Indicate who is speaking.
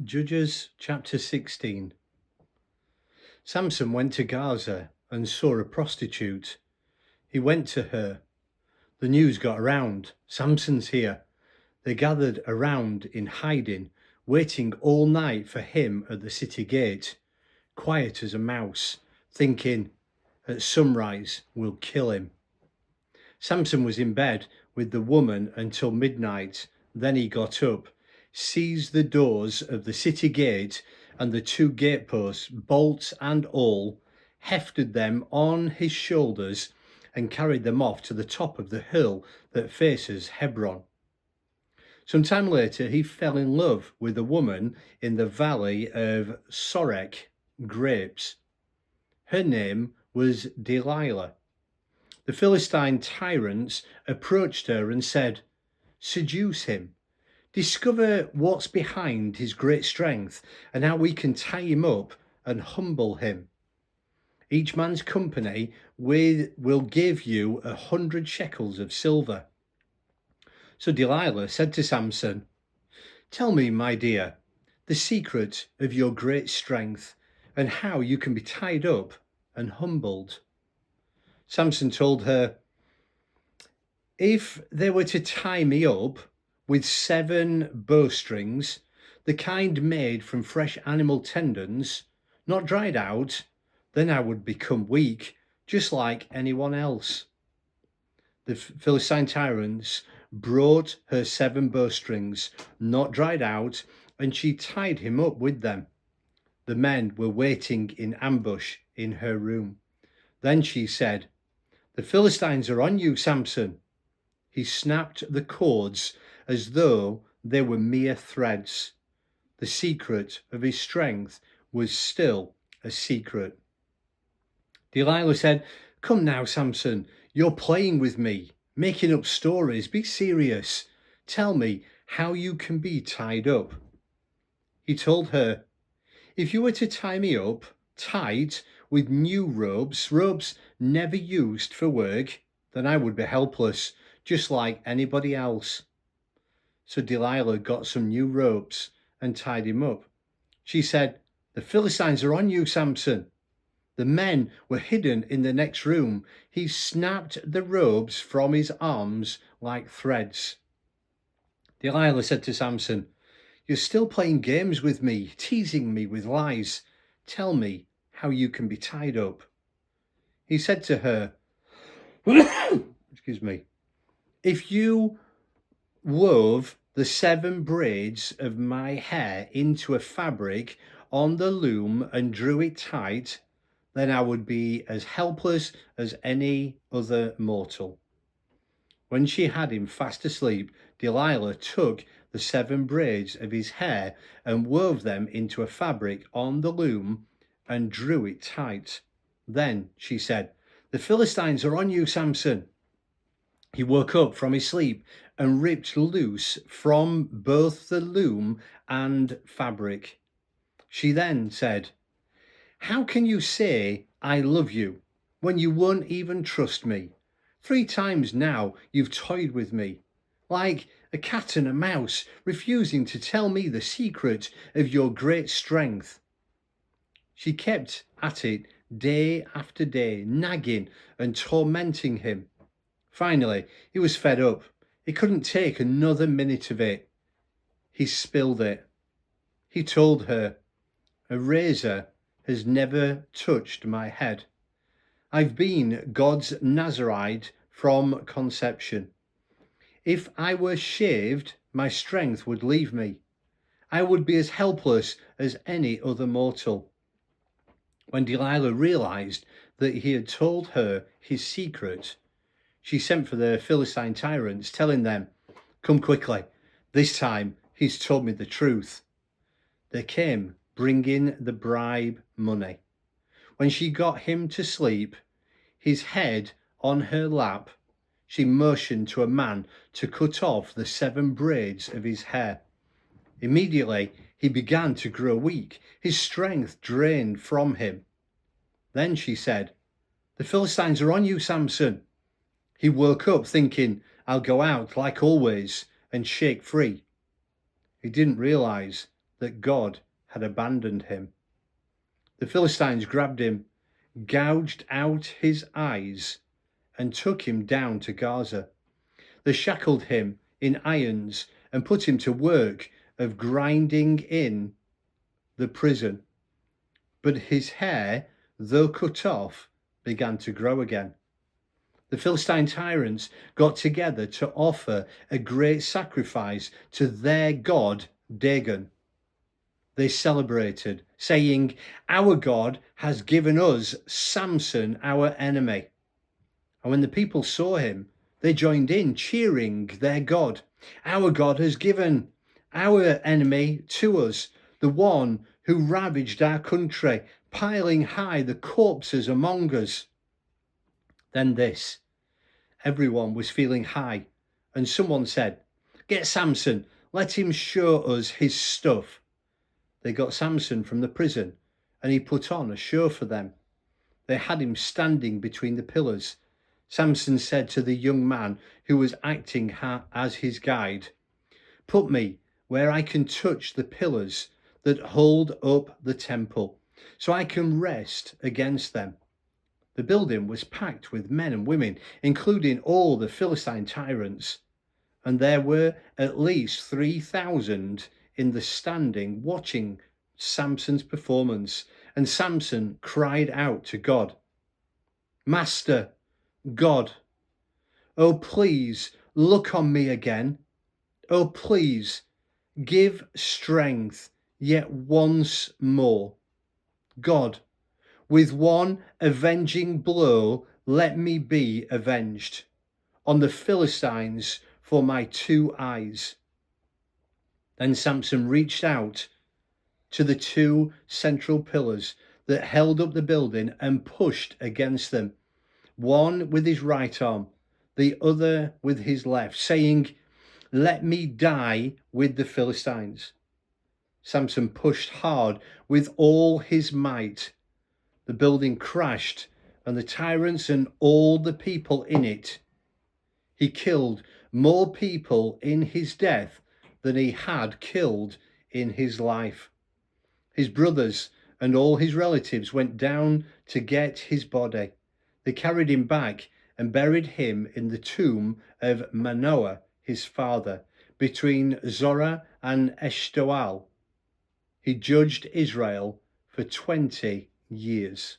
Speaker 1: Judges chapter 16. Samson went to Gaza and saw a prostitute. He went to her. The news got around. Samson's here. They gathered around in hiding, waiting all night for him at the city gate, quiet as a mouse, thinking, at sunrise we'll kill him. Samson was in bed with the woman until midnight. Then he got up, seized the doors of the city gate and the two gateposts, bolts and all, hefted them on his shoulders, and carried them off to the top of the hill that faces Hebron. Some time later, he fell in love with a woman in the Valley of Sorek, grapes. Her name was Delilah. The Philistine tyrants approached her and said, "Seduce him. Discover what's behind his great strength and how we can tie him up and humble him. Each man's company will give you 100 shekels of silver." So Delilah said to Samson, "Tell me, my dear, the secret of your great strength and how you can be tied up and humbled." Samson told her, "If they were to tie me up with 7 bowstrings, the kind made from fresh animal tendons, not dried out, then I would become weak, just like anyone else." The Philistine tyrants brought her 7 bowstrings, not dried out, and she tied him up with them. The men were waiting in ambush in her room. Then she said, "The Philistines are on you, Samson." He snapped the cords as though they were mere threads. The secret of his strength was still a secret. Delilah said, "Come now, Samson, you're playing with me, making up stories. Be serious. Tell me how you can be tied up." He told her, "If you were to tie me up tight with new robes never used for work, then I would be helpless, just like anybody else." So Delilah got some new ropes and tied him up. She said, "The Philistines are on you, Samson." The men were hidden in the next room. He snapped the robes from his arms like threads. Delilah said to Samson, "You're still playing games with me, teasing me with lies. Tell me how you can be tied up." He said to her, excuse me, "If you wove the 7 braids of my hair into a fabric on the loom and drew it tight, then I would be as helpless as any other mortal." When she had him fast asleep, Delilah took the 7 braids of his hair and wove them into a fabric on the loom and drew it tight. Then she said, "The Philistines are on you, Samson." He woke up from his sleep and ripped loose from both the loom and fabric. She then said, "How can you say I love you when you won't even trust me? 3 times now you've toyed with me, like a cat and a mouse, refusing to tell me the secret of your great strength." She kept at it day after day, nagging and tormenting him. Finally, he was fed up. He couldn't take another minute of it. He spilled it. He told her, "A razor has never touched my head. I've been God's Nazirite from conception. If I were shaved, my strength would leave me. I would be as helpless as any other mortal." When Delilah realized that he had told her his secret, she sent for the Philistine tyrants, telling them, "Come quickly. This time he's told me the truth." They came, bringing the bribe money. When she got him to sleep, his head on her lap, she motioned to a man to cut off the 7 braids of his hair. Immediately he began to grow weak, his strength drained from him. Then she said, "The Philistines are on you, Samson." He woke up thinking, "I'll go out like always and shake free." He didn't realize that God had abandoned him. The Philistines grabbed him, gouged out his eyes, and took him down to Gaza. They shackled him in irons and put him to work of grinding in the prison. But his hair, though cut off, began to grow again. The Philistine tyrants got together to offer a great sacrifice to their god Dagon. They celebrated, saying, "Our God has given us Samson, our enemy." And when the people saw him, they joined in, cheering their God. "Our God has given our enemy to us, the one who ravaged our country, piling high the corpses among us." Then this, everyone was feeling high, and someone said, "Get Samson, let him show us his stuff." They got Samson from the prison, and he put on a show for them. They had him standing between the pillars. Samson said to the young man who was acting as his guide, "Put me where I can touch the pillars that hold up the temple, so I can rest against them." The building was packed with men and women, including all the Philistine tyrants, and there were at least 3,000 in the standing watching Samson's performance. And Samson cried out to God, "Master God, oh please look on me again. Oh please give strength yet once more. God, with one avenging blow let me be avenged on the Philistines for my 2 eyes." Then Samson reached out to the 2 central pillars that held up the building and pushed against them, one with his right arm, the other with his left, saying, "Let me die with the Philistines." Samson pushed hard with all his might. The building crashed, and the tyrants and all the people in it. He killed more people in his death than he had killed in his life. His brothers and all his relatives went down to get his body. They carried him back and buried him in the tomb of Manoah, his father, between Zorah and Eshtaol. He judged Israel for 20 years.